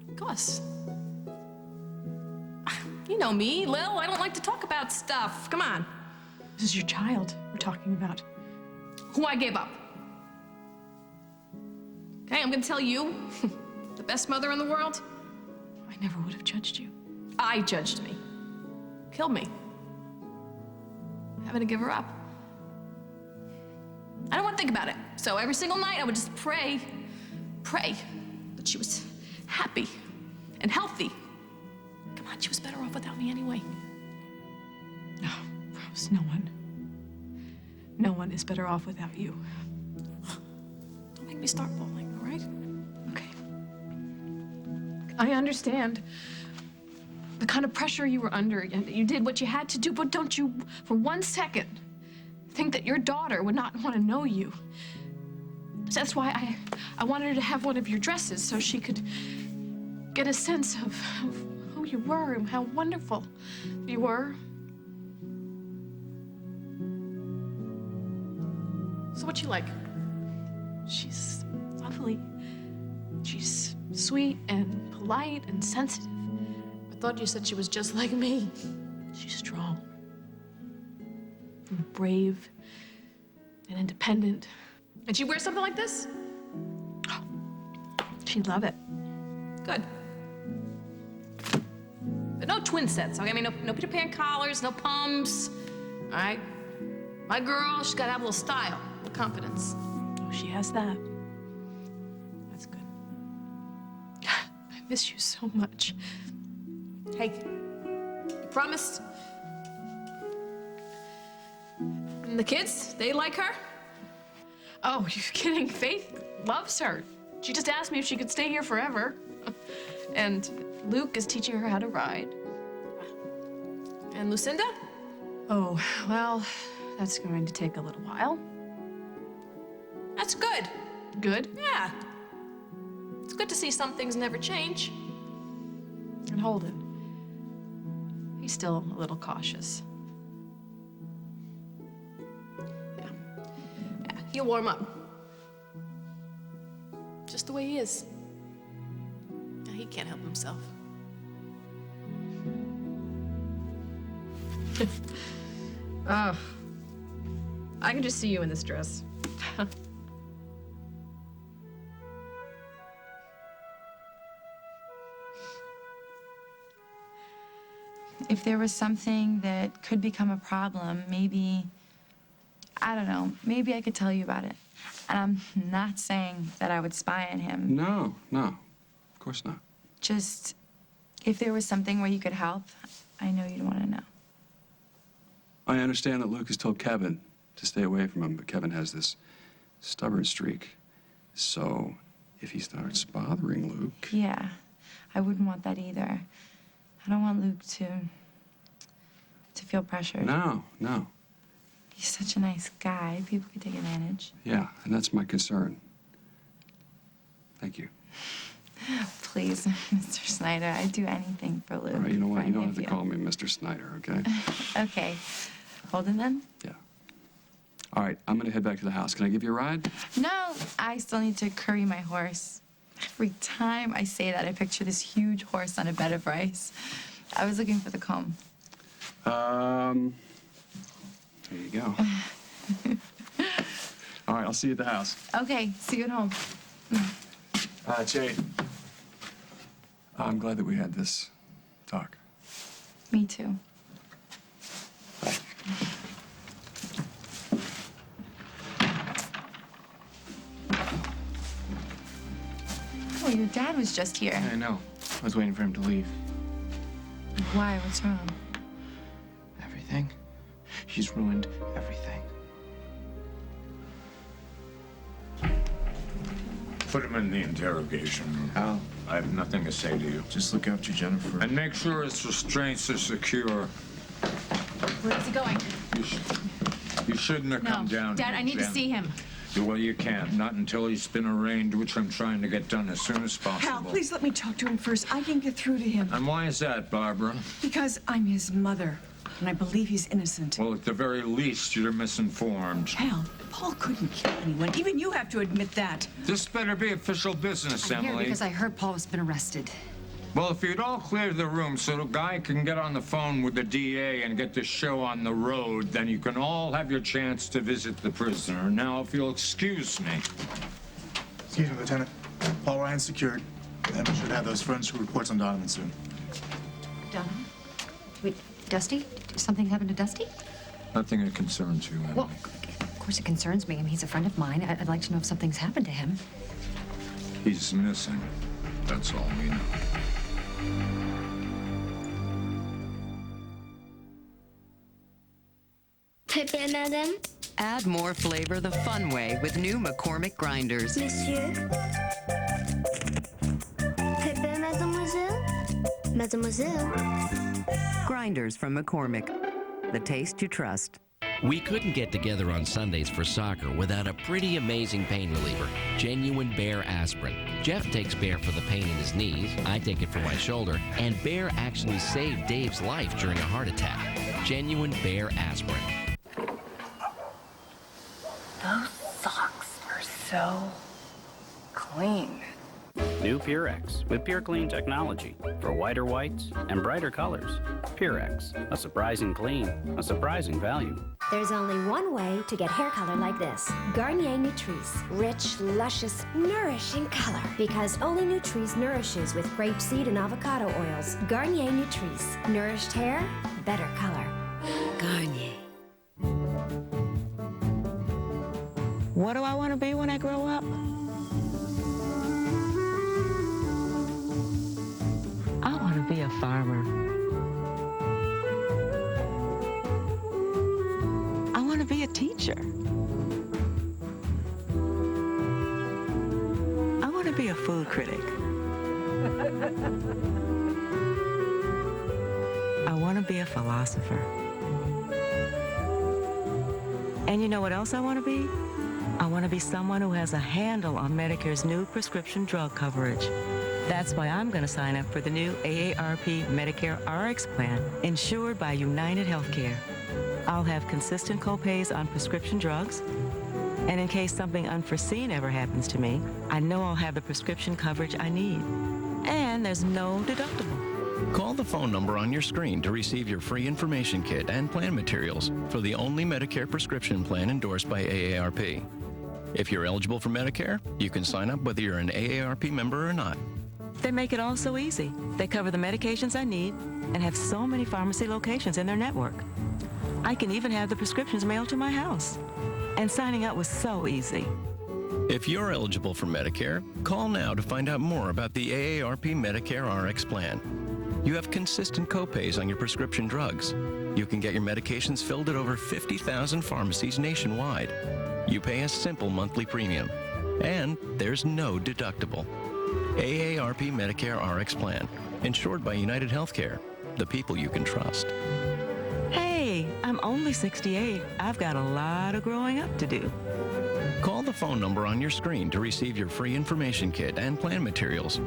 Because. You know me, Lil. I don't like to talk about stuff. Come on. This is your child we're talking about. Who I gave up. Okay, I'm gonna tell you, the best mother in the world. I never would have judged you. I judged me. Killed me. Having to give her up. I don't want to think about it. So every single night I would just pray that she was happy and healthy. Come on, she was better off without me anyway. No, Rose, no one is better off without you. Don't make me start bawling, all right? Okay. I understand the kind of pressure you were under, and you did what you had to do, but don't you, for 1 second, think that your daughter would not want to know you. So that's why I wanted her to have one of your dresses so she could get a sense of who you were and how wonderful you were. So what's she like? She's lovely. She's sweet and polite and sensitive. I thought you said she was just like me. She's strong and brave and independent. And she wear something like this? Oh, she'd love it. Good. But no twin sets, okay? I mean, no Peter Pan collars, no pumps, all right? My girl, she's gotta have a little style, a little confidence. Oh, she has that. That's good. I miss you so much. Hey, you promised? And the kids, they like her? Oh, you're kidding. Faith loves her. She just asked me if she could stay here forever. And Luke is teaching her how to ride. And Lucinda? Oh, well, that's going to take a little while. That's good. Good? Yeah. It's good to see some things never change. And Holden. He's still a little cautious. Yeah, he'll warm up. Just the way he is. He can't help himself. Oh, I can just see you in this dress. If there was something that could become a problem, maybe, I don't know, maybe I could tell you about it. And I'm not saying that I would spy on him. No, of course not. Just, if there was something where you could help, I know you'd want to know. I understand that Luke has told Kevin to stay away from him, but Kevin has this stubborn streak. So, if he starts bothering Luke... Yeah, I wouldn't want that either. I don't want Luke to feel pressured. No. He's such a nice guy. People could take advantage. Yeah, and that's my concern. Thank you. Please, Mr. Snyder, I'd do anything for Luke. All right, you know what? for You don't any have to of call me Mr. Snyder, okay? Okay. Holden, then? Yeah. All right, I'm gonna head back to the house. Can I give you a ride? No, I still need to curry my horse. Every time I say that, I picture this huge horse on a bed of rice. I was looking for the comb. There you go. All right, I'll see you at the house. Okay, see you at home. Jade, I'm glad that we had this talk. Me too. Bye. Oh, your dad was just here. I know. I was waiting for him to leave. Why? What's wrong? Everything. She's ruined everything. Put him in the interrogation room. How? I have nothing to say to you. Just look after Jennifer. And make sure his restraints are secure. Where is he going? You shouldn't have come down Dad, here, I need to Jen. see him. Well, you can't. Not until he's been arraigned, which I'm trying to get done as soon as possible. Hal, please let me talk to him first. I can get through to him. And why is that, Barbara? Because I'm his mother, and I believe he's innocent. Well, at the very least, you're misinformed. Hal, Paul couldn't kill anyone. Even you have to admit that. This better be official business, I'm Emily. here because I heard Paul has been arrested. Well, if you'd all clear the room so the guy can get on the phone with the DA and get the show on the road, then you can all have your chance to visit the prisoner. Now, if you'll excuse me. Excuse me, Lieutenant. Paul Ryan's secured, and we should have those forensic reports on Donovan soon. Donovan? Wait, Dusty? Did something happen to Dusty? Nothing that concerns you, Emily. Well, of course it concerns me. I mean, he's a friend of mine. I'd like to know if something's happened to him. He's missing. That's all we know. Pepe, madame? Add more flavor the fun way with new McCormick grinders. Monsieur? Pepe, mademoiselle? Mademoiselle? Grinders from McCormick. The taste you trust. We couldn't get together on Sundays for soccer without a pretty amazing pain reliever, Genuine Bear Aspirin. Jeff takes Bear for the pain in his knees, I take it for my shoulder, and Bear actually saved Dave's life during a heart attack. Genuine Bear Aspirin. Those socks are so clean. New Purex with Pure Clean technology for whiter whites and brighter colors. Purex, a surprising clean, a surprising value. There's only one way to get hair color like this. Garnier Nutrice. Rich, luscious, nourishing color. Because only Nutrice nourishes with grapeseed and avocado oils. Garnier Nutrice. Nourished hair, better color. Garnier. What do I want to be when I grow up? I want to be a farmer. I want to be a teacher. I want to be a food critic. I want to to be a philosopher. And you know what else I want to be? I want to be someone who has a handle on Medicare's new prescription drug coverage. That's why I'm going to sign up for the new AARP Medicare RX plan, insured by United Healthcare. I'll have consistent copays on prescription drugs, and in case something unforeseen ever happens to me, I know I'll have the prescription coverage I need. And there's no deductible. Call the phone number on your screen to receive your free information kit and plan materials for the only Medicare prescription plan endorsed by AARP. If you're eligible for Medicare, you can sign up whether you're an AARP member or not. They make it all so easy. They cover the medications I need and have so many pharmacy locations in their network. I can even have the prescriptions mailed to my house. And signing up was so easy. If you're eligible for Medicare, call now to find out more about the AARP Medicare RX plan. You have consistent copays on your prescription drugs. You can get your medications filled at over 50,000 pharmacies nationwide. You pay a simple monthly premium. And there's no deductible. AARP Medicare RX plan, insured by United Healthcare, the people you can trust. Hey, I'm only 68. I've got a lot of growing up to do. Call the phone number on your screen to receive your free information kit and plan materials.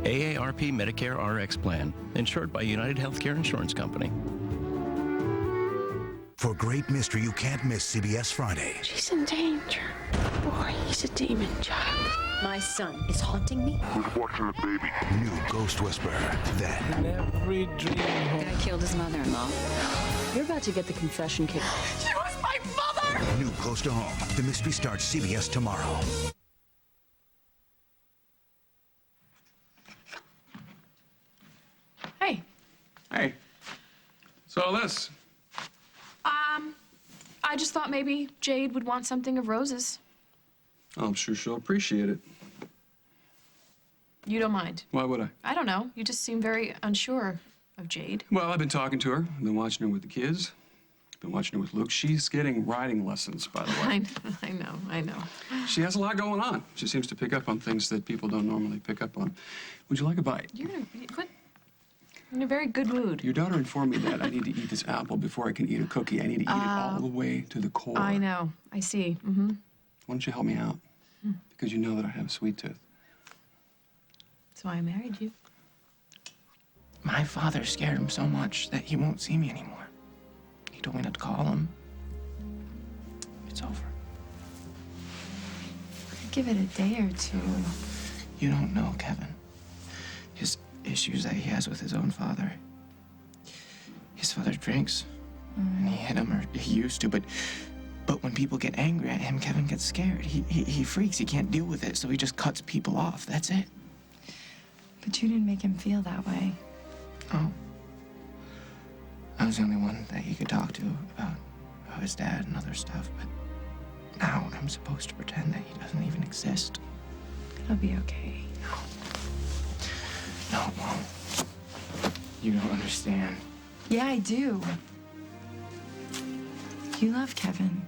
AARP Medicare RX plan, insured by United Healthcare Insurance Company. For great mystery you can't miss CBS Friday. She's in danger. Boy, he's a demon child. My son is haunting me. Who's watching the baby? New Ghost Whisperer. Then. Every dream. The guy killed his mother-in-law. You're about to get the confession kit. She was my mother! New Close to Home. The mystery starts CBS tomorrow. Hey. Hey. So all this. I just thought maybe Jade would want something of Rose's. I'm sure she'll appreciate it. You don't mind? Why would I? I don't know. You just seem very unsure of Jade. Well, I've been talking to her. I've been watching her with the kids. Been watching her with Luke. She's getting riding lessons, by the way. I know. She has a lot going on. She seems to pick up on things that people don't normally pick up on. Would you like a bite? You're in a very good mood. Your daughter informed me that I need to eat this apple before I can eat a cookie. I need to eat it all the way to the core. I know. I see. Mm-hmm. Why don't you help me out? Because you know that I have a sweet tooth. That's why I married you. My father scared him so much that he won't see me anymore. He told me not to call him. It's over. Give it a day or two. You don't know, Kevin. His issues that he has with his own father. His father drinks, and he hit him, or he used to, but when people get angry at him, Kevin gets scared. He freaks. He can't deal with it, so he just cuts people off. That's it. But you didn't make him feel that way. Oh. I was the only one that he could talk to about his dad and other stuff, but now I'm supposed to pretend that he doesn't even exist. It'll be okay. No, it won't. You don't understand. Yeah, I do. You love Kevin.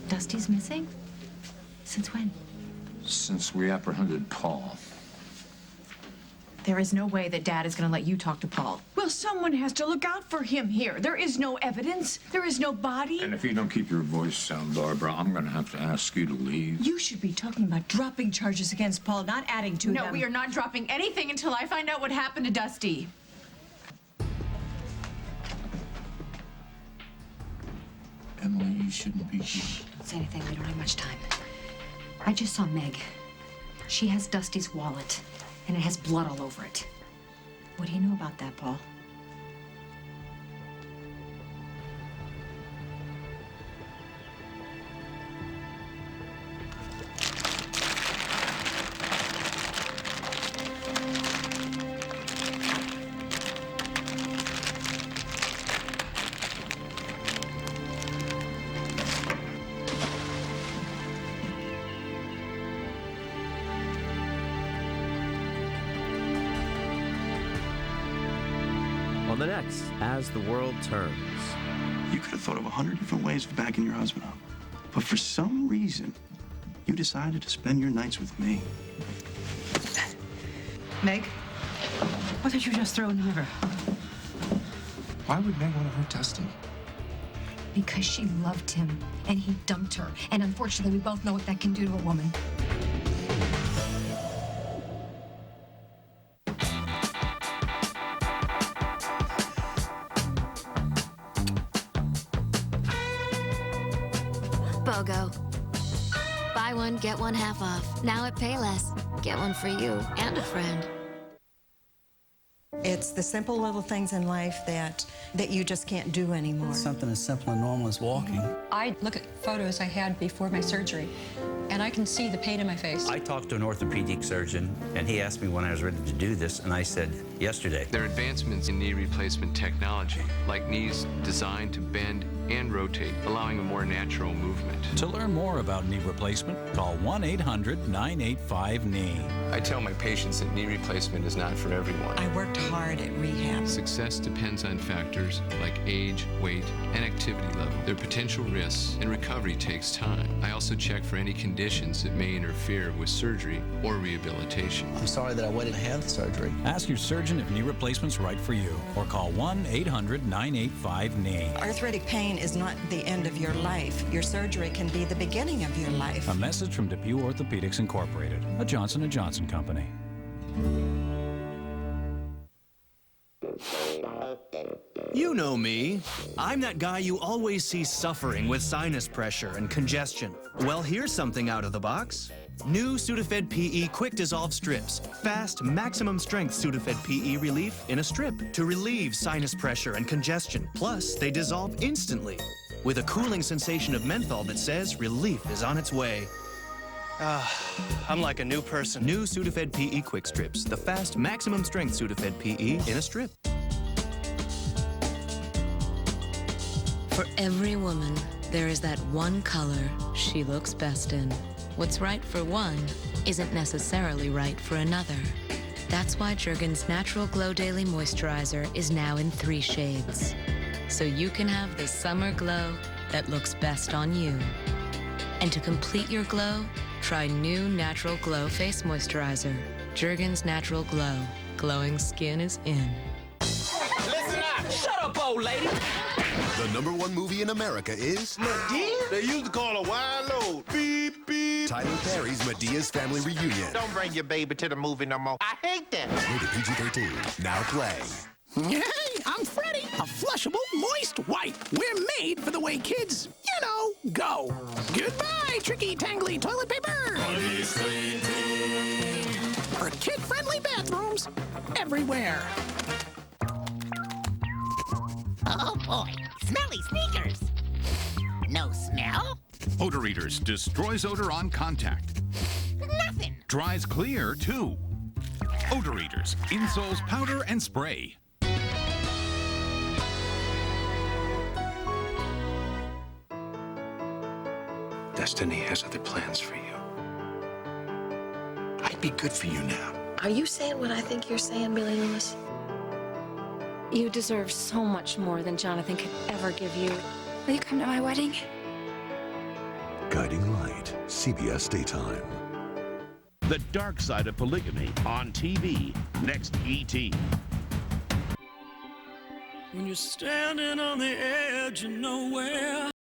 Dusty's missing? Since when? Since we apprehended Paul. There is no way that Dad is going to let you talk to Paul. Well, someone has to look out for him here. There is no evidence. There is no body. And if you don't keep your voice down, Barbara, I'm going to have to ask you to leave. You should be talking about dropping charges against Paul, not adding to them. No, we are not dropping anything until I find out what happened to Dusty. Emily, you shouldn't be... Don't say anything. We don't have much time. I just saw Meg. She has Dusty's wallet, and it has blood all over it. What do you know about that, Paul? On the next, As the World Turns. You could have thought of 100 different ways of backing your husband up. But for some reason, you decided to spend your nights with me. Meg, what did you just throw in the river? Why would Meg want to hurt Dusty? Because she loved him, and he dumped her. And unfortunately, we both know what that can do to a woman. BOGO. Buy one, get one half off. Now at Payless. Get one for you and a friend. It's the simple little things in life that you just can't do anymore. Something as simple and normal as walking. I look at photos I had before my surgery, and I can see the pain in my face. I talked to an orthopedic surgeon, and he asked me when I was ready to do this, and I said, yesterday. There are advancements in knee replacement technology, like knees designed to bend and rotate, allowing a more natural movement. To learn more about knee replacement, call 1-800-985-KNEE. I tell my patients that knee replacement is not for everyone. I worked hard at rehab. Success depends on factors like age, weight, and activity level. There are potential risks, and recovery takes time. I also check for any conditions that may interfere with surgery or rehabilitation. I'm sorry that I waited to have the surgery. Ask your surgeon if knee replacement's right for you, or call 1-800-985-KNEE. Arthritic pain is not the end of your life. Your surgery can be the beginning of your life. A message from DePue Orthopedics Incorporated, a Johnson & Johnson company. You know me. I'm that guy you always see suffering with sinus pressure and congestion. Well, here's something out of the box. New Sudafed PE Quick Dissolve Strips. Fast, maximum strength Sudafed PE relief in a strip to relieve sinus pressure and congestion. Plus, they dissolve instantly with a cooling sensation of menthol that says relief is on its way. I'm like a new person. New Sudafed PE Quick Strips. The fast, maximum strength Sudafed PE in a strip. For every woman, there is that one color she looks best in. What's right for one isn't necessarily right for another. That's why Jergens Natural Glow Daily Moisturizer is now in 3 shades. So you can have the summer glow that looks best on you. And to complete your glow, try new Natural Glow Face Moisturizer. Jergens Natural Glow. Glowing skin is in. Listen up! Shut up, old lady! The #1 movie in America is Medea? They used to call her Wild Load. Beep, beep. Tyler Perry's Medea's Family Reunion. Don't bring your baby to the movie no more. I hate that. Rated PG-13. Now play. Hey, I'm Freddy, a flushable, moist wipe. We're made for the way kids, go. Goodbye, tricky, tangly toilet paper. For kid-friendly bathrooms everywhere. Oh boy, smelly sneakers. No smell? Odor Eaters destroys odor on contact. Nothing. Dries clear, too. Odor Eaters, insoles, powder, and spray. Destiny has other plans for you. I'd be good for you now. Are you saying what I think you're saying, Billy Lewis? You deserve so much more than Jonathan could ever give you. Will you come to my wedding? Guiding Light, CBS Daytime. The Dark Side of Polygamy on TV. Next E.T. When you're standing on the edge of nowhere.